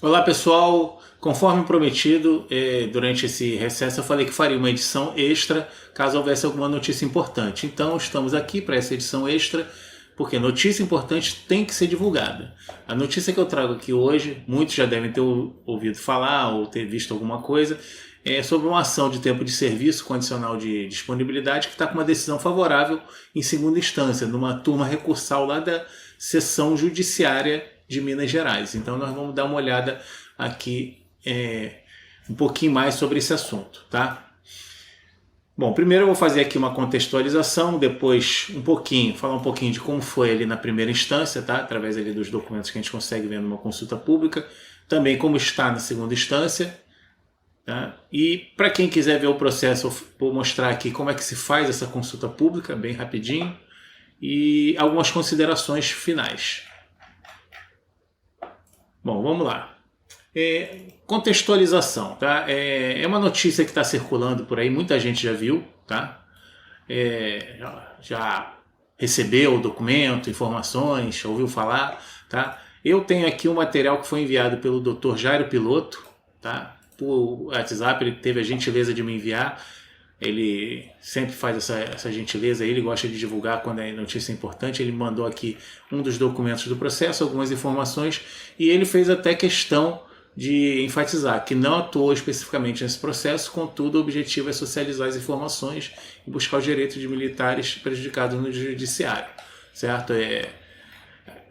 Olá pessoal, conforme prometido, durante esse recesso eu falei que faria uma edição extra caso houvesse alguma notícia importante. Então estamos aqui para essa edição extra, porque notícia importante tem que ser divulgada. A notícia que eu trago aqui hoje, muitos já devem ter ouvido falar ou ter visto alguma coisa, é sobre uma ação de tempo de serviço condicional de disponibilidade que está com uma decisão favorável em segunda instância, numa turma recursal lá da seção judiciária de Minas Gerais. Então nós vamos dar uma olhada aqui um pouquinho mais sobre esse assunto, tá? Bom, primeiro eu vou fazer aqui uma contextualização, depois falar um pouquinho de como foi ali na primeira instância, tá? Através ali dos documentos que a gente consegue ver numa consulta pública, também como está na segunda instância, tá? E para quem quiser ver o processo, eu vou mostrar aqui como é que se faz essa consulta pública, bem rapidinho, e algumas considerações finais. Bom, vamos lá. Contextualização, tá? É uma notícia que está circulando por aí, muita gente já viu, tá? Já recebeu o documento, informações, ouviu falar, tá? Eu tenho aqui um material que foi enviado pelo Dr. Jairo Piloto, tá? Por WhatsApp, ele teve a gentileza de me enviar. Ele sempre faz essa gentileza, ele gosta de divulgar quando é notícia importante. Ele mandou aqui um dos documentos do processo, algumas informações, e ele fez até questão de enfatizar que não atuou especificamente nesse processo, contudo o objetivo é socializar as informações e buscar os direitos de militares prejudicados no judiciário, certo?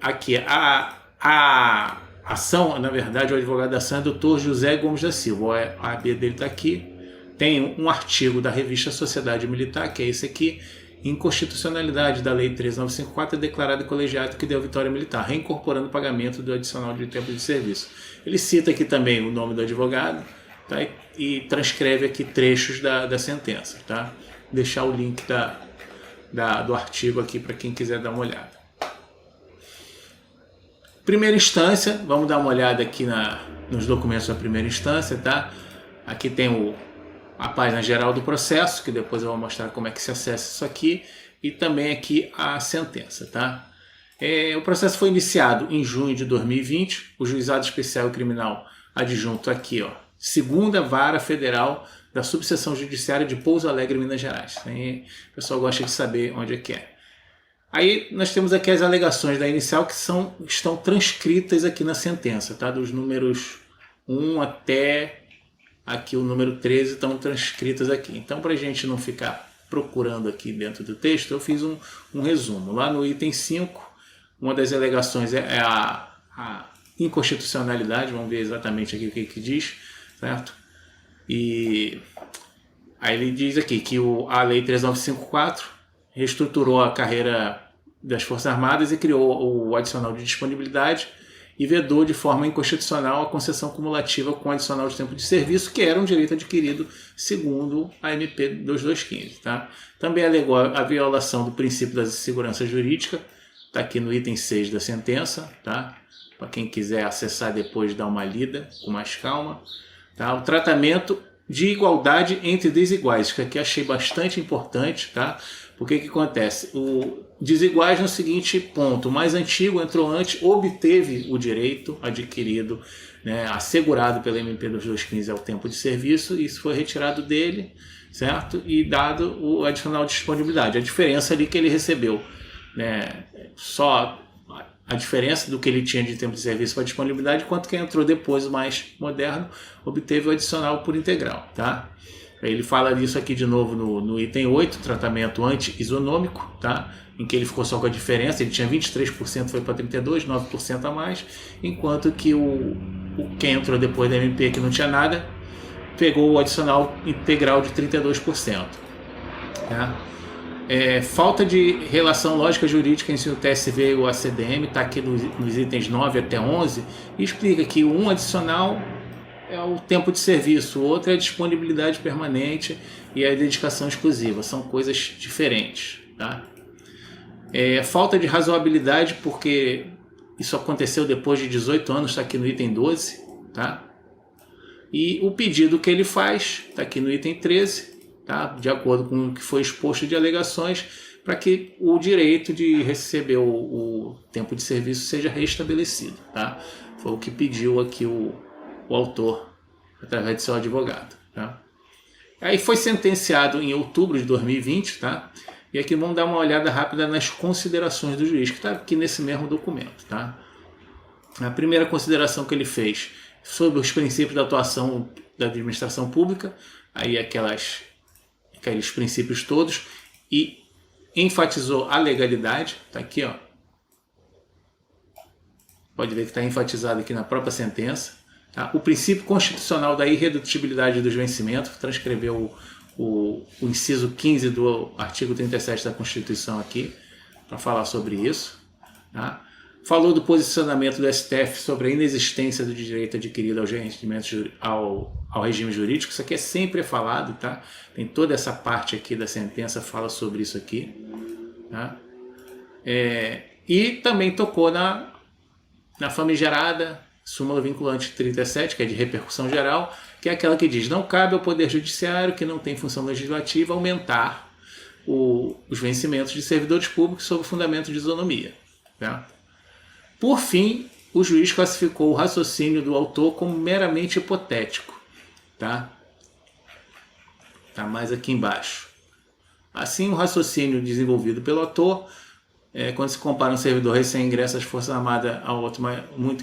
Aqui, a ação, na verdade, o advogado da ação é o Dr. José Gomes da Silva, a AB dele está aqui. Tem um artigo da revista Sociedade Militar, que é esse aqui: inconstitucionalidade da Lei 13954 é declarado colegiado que deu vitória militar, reincorporando o pagamento do adicional de tempo de serviço. Ele cita aqui também o nome do advogado, tá? E transcreve aqui trechos da sentença. Tá? Vou deixar o link do artigo aqui para quem quiser dar uma olhada. Primeira instância, vamos dar uma olhada aqui nos documentos da primeira instância. Tá? Aqui tem a página geral do processo, que depois eu vou mostrar como é que se acessa isso aqui, e também aqui a sentença, tá? O processo foi iniciado em junho de 2020, o Juizado Especial Criminal adjunto aqui, ó, Segunda Vara Federal da Subseção Judiciária de Pouso Alegre, Minas Gerais. Aí, o pessoal gosta de saber onde é que é. Aí nós temos aqui as alegações da inicial que estão transcritas aqui na sentença, tá? Dos números 1 até aqui o número 13 estão transcritas aqui. Então, para a gente não ficar procurando aqui dentro do texto, eu fiz um resumo. Lá no item 5, uma das alegações é a inconstitucionalidade. Vamos ver exatamente aqui o que diz, certo? E aí ele diz aqui que a Lei 13954 reestruturou a carreira das Forças Armadas e criou o adicional de disponibilidade e vedou de forma inconstitucional a concessão cumulativa com adicional de tempo de serviço, que era um direito adquirido segundo a MP 2215. Tá? Também alegou a violação do princípio da segurança jurídica, está aqui no item 6 da sentença, tá? Para quem quiser acessar depois, dar uma lida com mais calma. Tá? O tratamento de igualdade entre desiguais, que aqui achei bastante importante, tá? Porque que acontece? O desiguais no seguinte ponto: o mais antigo entrou antes, obteve o direito adquirido, né, assegurado pela MP 2215 ao tempo de serviço, e isso foi retirado dele, certo? E dado o adicional de disponibilidade. A diferença ali que ele recebeu, né, só a diferença do que ele tinha de tempo de serviço para disponibilidade, quanto quem entrou depois, o mais moderno, obteve o adicional por integral, tá? Ele fala disso aqui de novo no item 8, tratamento anti-isonômico, tá? Em que ele ficou só com a diferença, ele tinha 23%, foi para 32%, 9% a mais, enquanto que quem entrou depois da MP, que não tinha nada, pegou o adicional integral de 32%. Tá? Falta de relação lógica jurídica entre o TSV e o ACDM, está aqui nos itens 9 até 11, e explica que um adicional é o tempo de serviço, o outro é a disponibilidade permanente e a dedicação exclusiva. São coisas diferentes. Tá? Falta de razoabilidade, porque isso aconteceu depois de 18 anos, está aqui no item 12. Tá? E o pedido que ele faz está aqui no item 13. Tá? De acordo com o que foi exposto de alegações, para que o direito de receber o tempo de serviço seja restabelecido. Tá? Foi o que pediu aqui o autor, através de seu advogado. Tá? Aí foi sentenciado em outubro de 2020, tá? E aqui vamos dar uma olhada rápida nas considerações do juiz, que está aqui nesse mesmo documento. Tá? A primeira consideração que ele fez sobre os princípios da atuação da administração pública, aí aqueles princípios todos, e enfatizou a legalidade, está aqui, ó. Pode ver que está enfatizado aqui na própria sentença. Tá? O princípio constitucional da irredutibilidade dos vencimentos, transcreveu o inciso 15 do artigo 37 da Constituição aqui, para falar sobre isso. Tá? Falou do posicionamento do STF sobre a inexistência do direito adquirido ao regime jurídico. Isso aqui é sempre falado, tá? Tem toda essa parte aqui da sentença, fala sobre isso aqui. Tá? E também tocou na famigerada súmula vinculante 37, que é de repercussão geral, que é aquela que diz: não cabe ao Poder Judiciário, que não tem função legislativa, aumentar os vencimentos de servidores públicos sob o fundamento de isonomia. Tá? Por fim, o juiz classificou o raciocínio do autor como meramente hipotético. Tá mais aqui embaixo. Assim, o raciocínio desenvolvido pelo autor, quando se compara um servidor recém-ingresso às Forças Armadas a outro há muito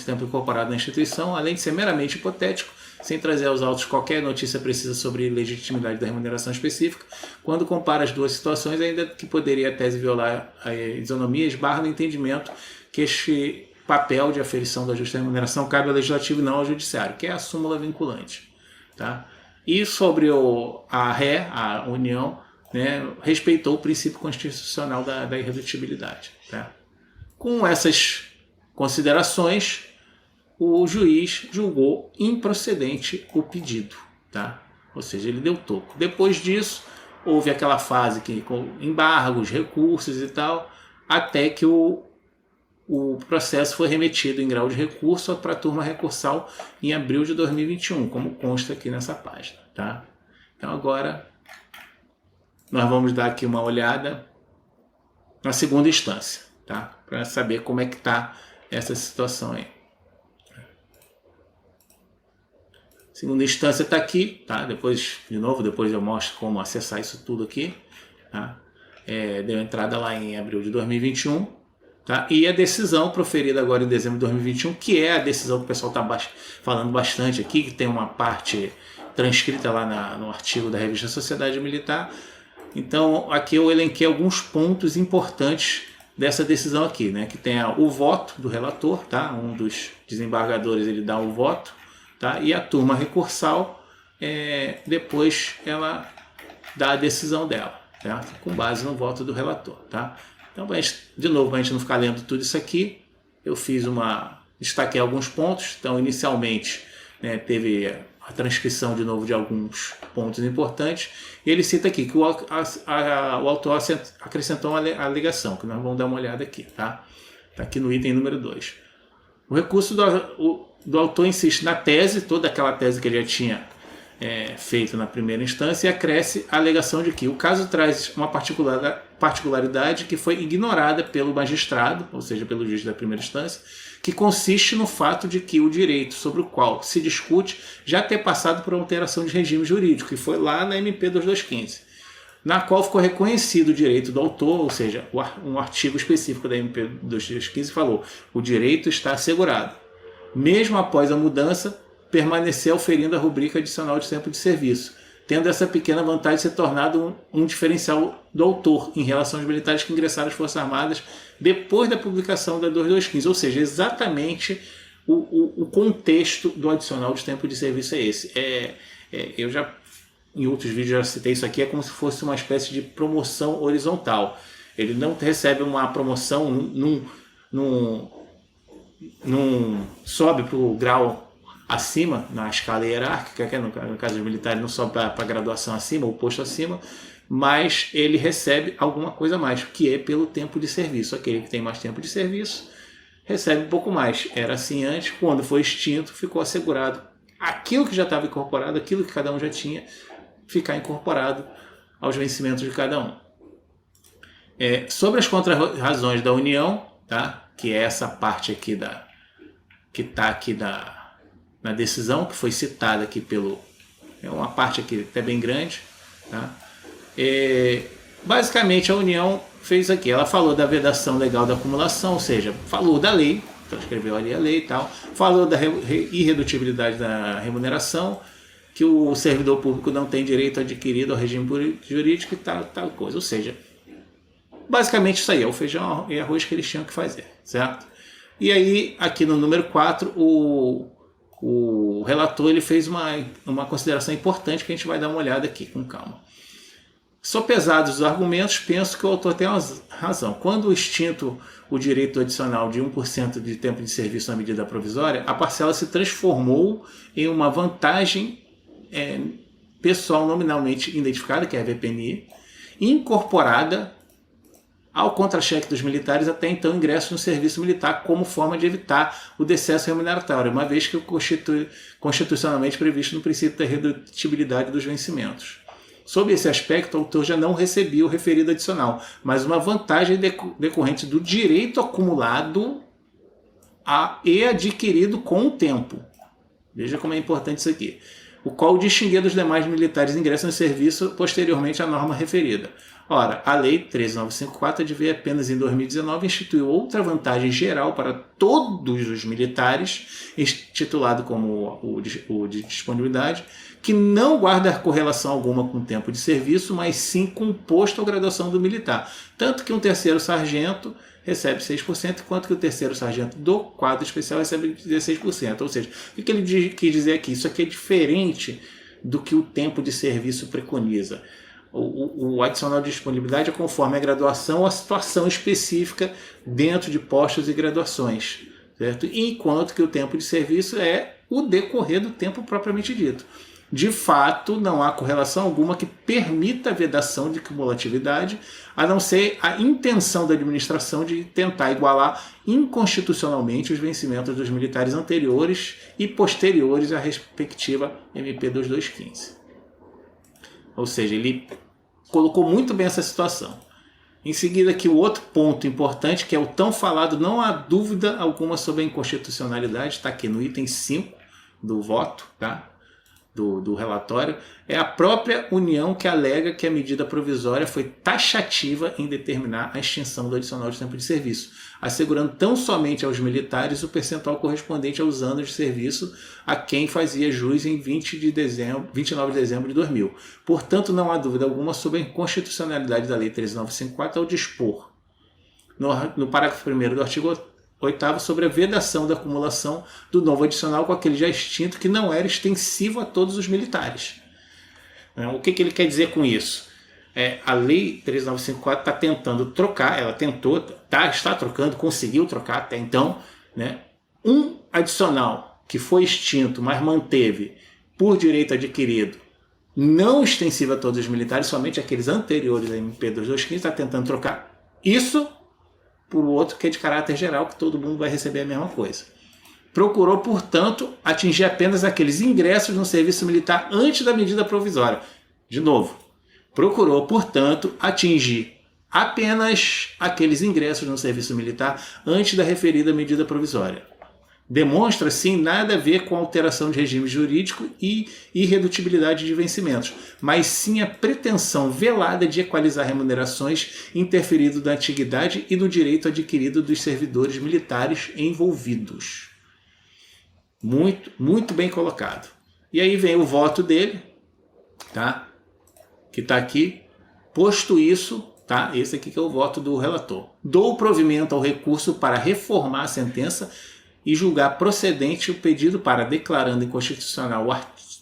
tempo incorporado na instituição, além de ser meramente hipotético, sem trazer aos autos qualquer notícia precisa sobre legitimidade da remuneração específica, quando compara as duas situações, ainda que poderia a tese violar a isonomia, esbarra no entendimento que este papel de aferição da justa remuneração cabe ao legislativo e não ao judiciário, que é a súmula vinculante. Tá? E sobre a União, né, respeitou o princípio constitucional da irredutibilidade. Tá? Com essas considerações, o juiz julgou improcedente o pedido. Tá? Ou seja, ele deu toco. Depois disso, houve aquela fase com embargos, recursos e tal, até que o processo foi remetido em grau de recurso para a turma recursal em abril de 2021, como consta aqui nessa página. Tá? Então agora nós vamos dar aqui uma olhada na segunda instância, tá? Para saber como é que está essa situação aí. Segunda instância está aqui, tá? Depois eu mostro como acessar isso tudo aqui. Tá? Deu entrada lá em abril de 2021. Tá? E a decisão proferida agora em dezembro de 2021, que é a decisão que o pessoal está falando bastante aqui, que tem uma parte transcrita lá no artigo da revista Sociedade Militar. Então, aqui eu elenquei alguns pontos importantes dessa decisão aqui, né? Que tem o voto do relator, tá? Um dos desembargadores ele dá o voto, tá? E a turma recursal, depois ela dá a decisão dela, tá? Com base no voto do relator. Tá? Então, de novo, para a gente não ficar lendo tudo isso aqui, eu destaquei alguns pontos. Então, inicialmente, né, teve a transcrição de novo de alguns pontos importantes, e ele cita aqui que o autor acrescentou uma alegação, que nós vamos dar uma olhada aqui. Tá? Tá aqui no item número 2. O recurso do autor insiste na tese, toda aquela tese que ele já tinha feito na primeira instância, e acresce a alegação de que o caso traz uma particularidade que foi ignorada pelo magistrado, ou seja, pelo juiz da primeira instância, que consiste no fato de que o direito sobre o qual se discute já ter passado por alteração de regime jurídico, que foi lá na MP 2215, na qual ficou reconhecido o direito do autor, ou seja, um artigo específico da MP 2215 falou: o direito está assegurado. Mesmo após a mudança, permanecer auferindo a rubrica adicional de tempo de serviço, tendo essa pequena vantagem de ser tornado um diferencial do autor em relação aos militares que ingressaram às Forças Armadas depois da publicação da 2215, ou seja, exatamente o contexto do adicional de tempo de serviço é esse. Eu já, em outros vídeos, já citei isso aqui, é como se fosse uma espécie de promoção horizontal. Ele não recebe uma promoção, não sobe para o grau acima na escala hierárquica, que no caso dos militares não sobe para a graduação acima, o posto acima, mas ele recebe alguma coisa a mais, que é pelo tempo de serviço. Aquele que tem mais tempo de serviço recebe um pouco mais. Era assim antes, quando foi extinto, ficou assegurado aquilo que já estava incorporado, aquilo que cada um já tinha, ficar incorporado aos vencimentos de cada um. Sobre as contrarrazões da União, tá? Que é essa parte aqui que está aqui na decisão, que foi citada aqui é uma parte aqui até bem grande, tá? Basicamente a União fez aqui, ela falou da vedação legal da acumulação, ou seja, falou da lei, transcreveu ali a lei e tal, falou da irredutibilidade da remuneração, que o servidor público não tem direito adquirido ao regime jurídico e tal coisa, ou seja, basicamente isso aí, é o feijão e arroz que eles tinham que fazer, certo? E aí, aqui no número 4, o relator ele fez uma consideração importante que a gente vai dar uma olhada aqui, com calma. Sopesados os argumentos, penso que o autor tem razão. Quando extinto o direito adicional de 1% de tempo de serviço na medida provisória, a parcela se transformou em uma vantagem pessoal nominalmente identificada, que é a VPNI, incorporada ao contra-cheque dos militares até então ingresso no serviço militar como forma de evitar o decesso remuneratório, uma vez que o constitucionalmente previsto no princípio da redutibilidade dos vencimentos. Sob esse aspecto, o autor já não recebia o referido adicional, mas uma vantagem decorrente do direito acumulado e adquirido com o tempo. Veja como é importante isso aqui. O qual distinguia dos demais militares ingressos no serviço posteriormente à norma referida. Ora, a Lei 13.954 adveio apenas em 2019 instituiu outra vantagem geral para todos os militares, intitulado como o de disponibilidade, que não guarda correlação alguma com o tempo de serviço, mas sim com o posto ou graduação do militar. Tanto que um terceiro sargento recebe 6%, enquanto que o terceiro sargento do quadro especial recebe 16%. Ou seja, o que ele quis dizer aqui? Isso aqui é diferente do que o tempo de serviço preconiza. O adicional de disponibilidade é conforme a graduação ou a situação específica dentro de postos e graduações, certo? Enquanto que o tempo de serviço é o decorrer do tempo propriamente dito. De fato, não há correlação alguma que permita a vedação de cumulatividade, a não ser a intenção da administração de tentar igualar inconstitucionalmente os vencimentos dos militares anteriores e posteriores à respectiva MP 2215. Ou seja, ele colocou muito bem essa situação. Em seguida, aqui o outro ponto importante, que é o tão falado, não há dúvida alguma sobre a inconstitucionalidade, está aqui no item 5 do voto, tá? Do relatório, é a própria União que alega que a medida provisória foi taxativa em determinar a extinção do adicional de tempo de serviço, assegurando tão somente aos militares o percentual correspondente aos anos de serviço a quem fazia jus em 29 de dezembro de 2000. Portanto, não há dúvida alguma sobre a inconstitucionalidade da Lei 13.954 ao dispor, no parágrafo 1º do artigo 8º, sobre a vedação da acumulação do novo adicional com aquele já extinto, que não era extensivo a todos os militares. O que ele quer dizer com isso? A Lei 13.954 está tentando trocar, ela tentou, está trocando, conseguiu trocar até então, né, um adicional que foi extinto, mas manteve por direito adquirido, não extensivo a todos os militares, somente aqueles anteriores à MP 2215, está tentando trocar isso por outro que é de caráter geral, que todo mundo vai receber a mesma coisa. Procurou, portanto, atingir apenas aqueles ingressos no serviço militar antes da medida provisória. De novo, procurou, portanto, atingir apenas aqueles ingressos no serviço militar antes da referida medida provisória. Demonstra, sim, nada a ver com alteração de regime jurídico e irredutibilidade de vencimentos, mas sim a pretensão velada de equalizar remunerações interferindo da antiguidade e do direito adquirido dos servidores militares envolvidos. Muito, muito bem colocado. E aí vem o voto dele, tá? Que está aqui. Posto isso, tá? Esse aqui que é o voto do relator. Dou provimento ao recurso para reformar a sentença e julgar procedente o pedido para, declarando inconstitucional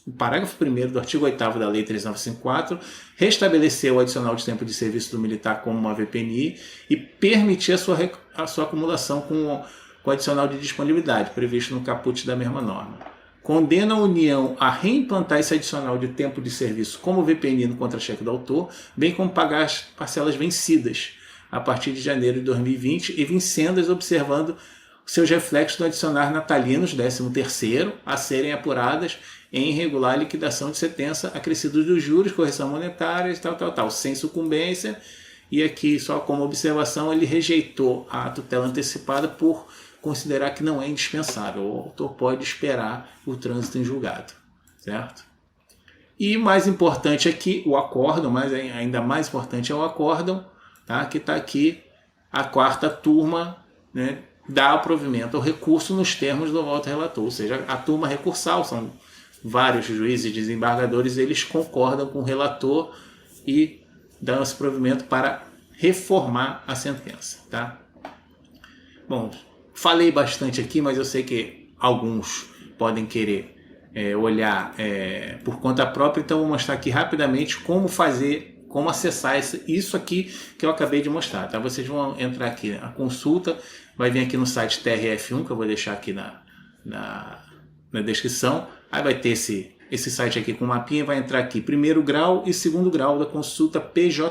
o parágrafo 1º do artigo 8º da Lei 13.954, restabelecer o adicional de tempo de serviço do militar como uma VPNI e permitir a sua acumulação com o adicional de disponibilidade, previsto no caput da mesma norma. Condena a União a reimplantar esse adicional de tempo de serviço como VPNI no contra-cheque do autor, bem como pagar as parcelas vencidas a partir de janeiro de 2020 e vincendas observando seus reflexos no adicionar natalinos 13º a serem apuradas em regular liquidação de sentença, acrescidos dos juros, correção monetária, tal, sem sucumbência e aqui, só como observação, ele rejeitou a tutela antecipada por considerar que não é indispensável. O autor pode esperar o trânsito em julgado, certo? E mais importante aqui, o acórdão, mas ainda mais importante é o acórdão, tá? Que está aqui, a quarta turma, né, dá o provimento ao recurso nos termos do voto relator, ou seja, a turma recursal, são vários juízes e desembargadores, eles concordam com o relator e dão esse provimento para reformar a sentença, tá? Bom, falei bastante aqui, mas eu sei que alguns podem querer olhar por conta própria, então eu vou mostrar aqui rapidamente como fazer, como acessar isso aqui que eu acabei de mostrar, tá? Vocês vão entrar aqui na consulta, vai vir aqui no site TRF1, que eu vou deixar aqui na descrição, aí vai ter esse site aqui com o mapinha, vai entrar aqui primeiro grau e segundo grau da consulta PJE,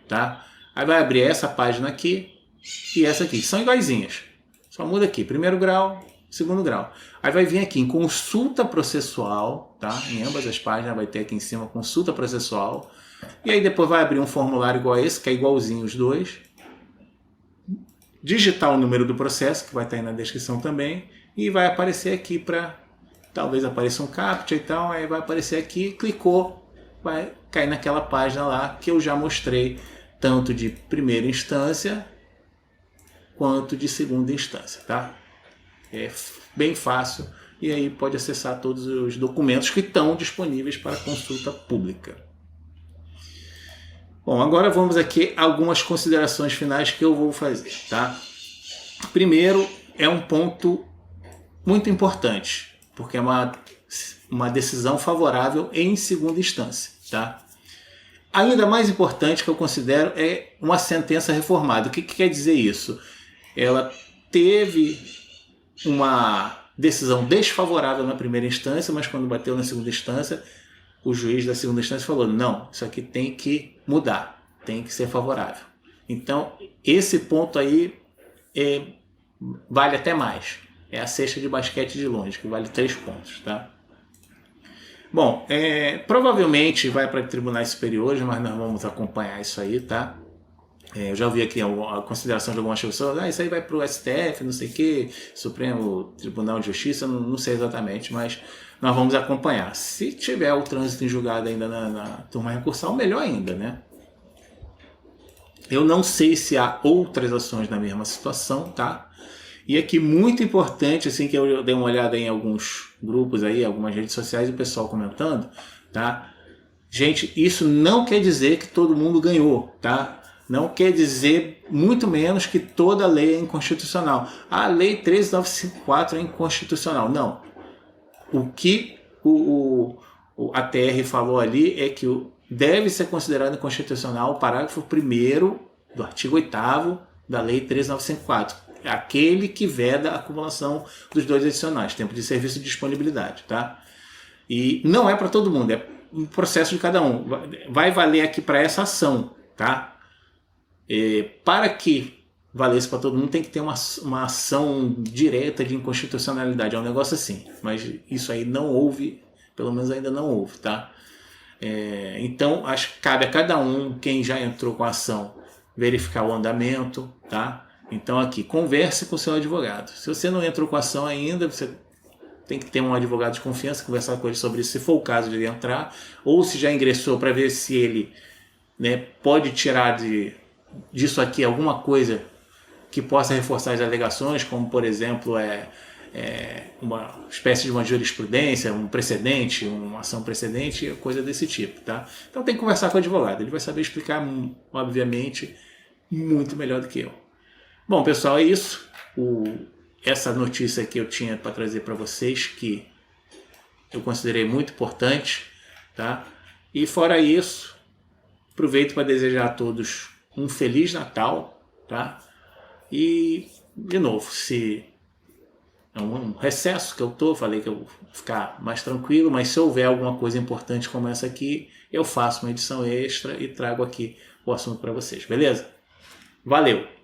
tá? Aí vai abrir essa página aqui e essa aqui, são iguaizinhas, só muda aqui, primeiro grau, segundo grau. Aí vai vir aqui em consulta processual, tá? Em ambas as páginas vai ter aqui em cima consulta processual. E aí depois vai abrir um formulário igual a esse, que é igualzinho os dois. Digitar o número do processo, que vai estar aí na descrição também. E vai aparecer aqui para... Talvez apareça um captcha e tal. Aí vai aparecer aqui, clicou, vai cair naquela página lá que eu já mostrei, tanto de primeira instância quanto de segunda instância, tá? É bem fácil e aí pode acessar todos os documentos que estão disponíveis para consulta pública. Bom, agora vamos aqui a algumas considerações finais que eu vou fazer, tá? Primeiro, é um ponto muito importante, porque é uma decisão favorável em segunda instância, tá? Ainda mais importante que eu considero é uma sentença reformada. O que quer dizer isso? Ela teve uma decisão desfavorável na primeira instância, mas quando bateu na segunda instância, o juiz da segunda instância falou, não, isso aqui tem que mudar, tem que ser favorável. Então, esse ponto aí vale até mais. É a cesta de basquete de longe, que vale 3 pontos, tá? Bom, provavelmente vai para tribunais superiores, mas nós vamos acompanhar isso aí, tá? Eu já ouvi aqui a consideração de algumas pessoas, isso aí vai para o STF, não sei o que, Supremo Tribunal de Justiça, não sei exatamente, mas nós vamos acompanhar. Se tiver o trânsito em julgado ainda na turma recursal, melhor ainda, né? Eu não sei se há outras ações na mesma situação, tá? E aqui muito importante, assim, que eu dei uma olhada em alguns grupos aí, algumas redes sociais, e o pessoal comentando, tá? Gente, isso não quer dizer que todo mundo ganhou, tá? Não quer dizer, muito menos, que toda lei é inconstitucional. A lei 13.954 é inconstitucional. Não. O que a TR falou ali é que deve ser considerado inconstitucional o parágrafo 1º do artigo 8º da lei 13.954. Aquele que veda a acumulação dos 2 adicionais, tempo de serviço e disponibilidade, tá? E não é para todo mundo, é um processo de cada um. Vai valer aqui para essa ação, tá? Para que valesse para todo mundo, tem que ter uma ação direta de inconstitucionalidade. É um negócio assim, mas isso aí não houve, pelo menos ainda não houve, tá? Então, acho que cabe a cada um, quem já entrou com a ação, verificar o andamento, tá? Então aqui, converse com o seu advogado. Se você não entrou com a ação ainda, você tem que ter um advogado de confiança, conversar com ele sobre isso, se for o caso de ele entrar, ou se já ingressou, para ver se ele, né, pode tirar disso aqui alguma coisa que possa reforçar as alegações, como por exemplo uma espécie de uma jurisprudência, um precedente, uma ação precedente, coisa desse tipo, tá? Então tem que conversar com o advogado, ele vai saber explicar, obviamente, muito melhor do que eu. Bom, pessoal, é isso. Essa notícia que eu tinha para trazer para vocês, que eu considerei muito importante, tá? E fora isso, aproveito para desejar a todos um Feliz Natal, tá? E, de novo, se é um recesso que eu falei que eu vou ficar mais tranquilo, mas se houver alguma coisa importante como essa aqui, eu faço uma edição extra e trago aqui o assunto para vocês, beleza? Valeu!